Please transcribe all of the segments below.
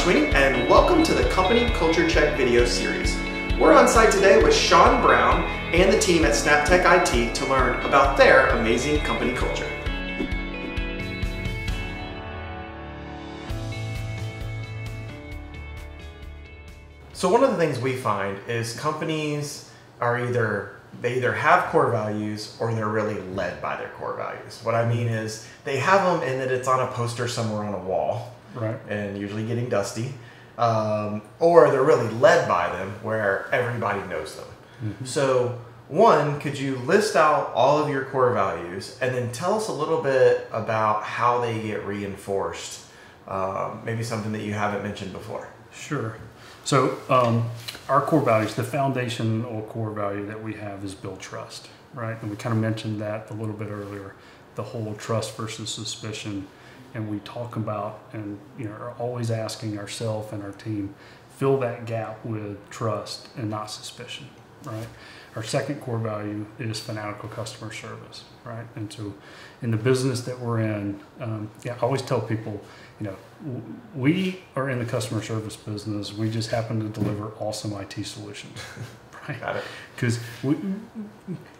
Sweeney, and welcome to the Company Culture Check video series. We're on site today with Shawn Brown and the team at SnapTech IT to learn about their amazing company culture. So one of the things we find is companies are either have core values or they're really led by their core values. What I mean is they have them in that it's on a poster somewhere on a wall, right, and usually getting dusty, or they're really led by them where everybody knows them. Mm-hmm. So one, could you list out all of your core values and then tell us a little bit about how they get reinforced, maybe something that you haven't mentioned before? Sure. So our core values, the foundational core value that we have is build trust, right? And we kind of mentioned that a little bit earlier, the whole trust versus suspicion. And we talk about and are always asking ourselves and our team, fill that gap with trust and not suspicion, right? Our second core value is fanatical customer service, right? And so in the business that we're in, I always tell people, we are in the customer service business. We just happen to deliver awesome IT solutions, right? Got it. Because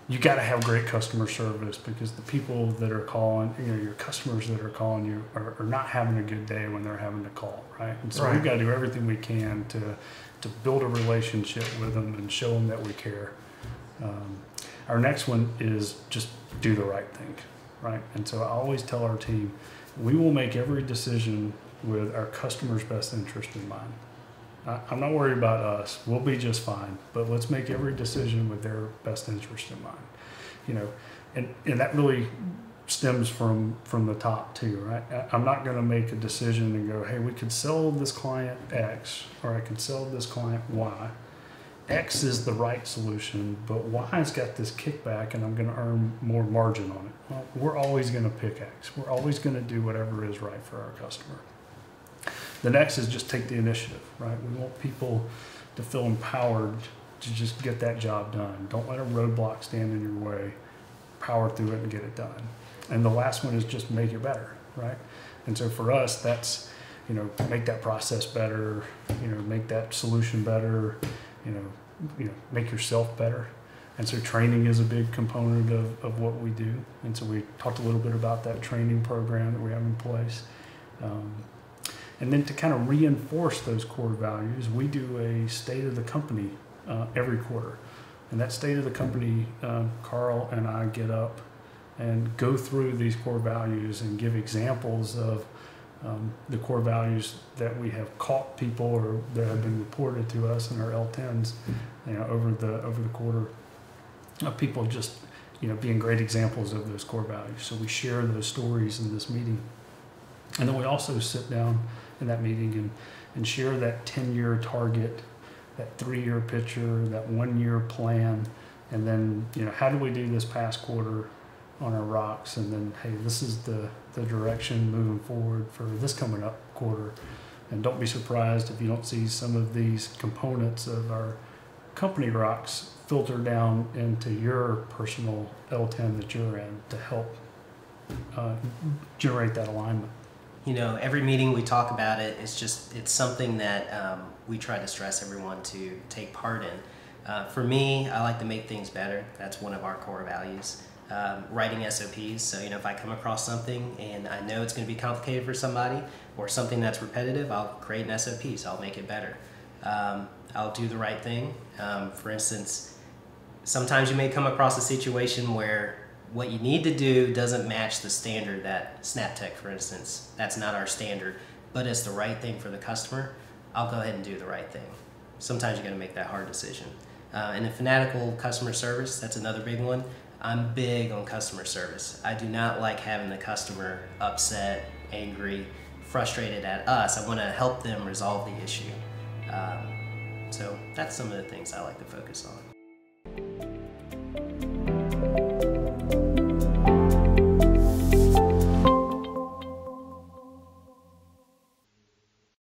you got to have great customer service, because the people that are calling, your customers that are calling you are not having a good day when they're having to call, right? And so we've got to do everything we can to build a relationship with them and show them that we care. Our next one is just do the right thing, right? And so I always tell our team, we will make every decision with our customer's best interest in mind. I'm not worried about us. We'll be just fine, but let's make every decision with their best interest in mind. And that really stems from the top too, right? I'm not going to make a decision and go, hey, we could sell this client X, or I could sell this client Y. X is the right solution, but Y's got this kickback and I'm going to earn more margin on it. Well, we're always going to pick X. We're always going to do whatever is right for our customer. The next is just take the initiative, right? We want people to feel empowered to just get that job done. Don't let a roadblock stand in your way. Power through it and get it done. And the last one is just make it better, right? And so for us, that's, make that process better, make that solution better, make yourself better. And so training is a big component of what we do. And so we talked a little bit about that training program that we have in place. And then to kind of reinforce those core values, we do a state of the company every quarter. And that state of the company, Carl and I get up and go through these core values and give examples of the core values that we have caught people or that have been reported to us in our L10s, over the quarter, of people just being great examples of those core values. So we share those stories in this meeting, and then we also sit down in that meeting and share that 10-year target, that 3-year picture, that 1-year plan, and then how do we do this past quarter on our rocks, and then hey, this is the direction moving forward for this coming up quarter. And don't be surprised if you don't see some of these components of our company rocks filter down into your personal L10 that you're in to help generate that alignment. Every meeting we talk about it. It's something that we try to stress everyone to take part in. For me, I like to make things better. That's one of our core values. Writing SOPs, so if I come across something and I know it's going to be complicated for somebody or something that's repetitive, I'll create an SOP, so I'll make it better. I'll do the right thing. For instance, sometimes you may come across a situation where what you need to do doesn't match the standard that SnapTech, for instance, that's not our standard, but it's the right thing for the customer. I'll go ahead and do the right thing. Sometimes you're going to make that hard decision. And in fanatical customer service, that's another big one. I'm big on customer service. I do not like having the customer upset, angry, frustrated at us. I want to help them resolve the issue. So that's some of the things I like to focus on.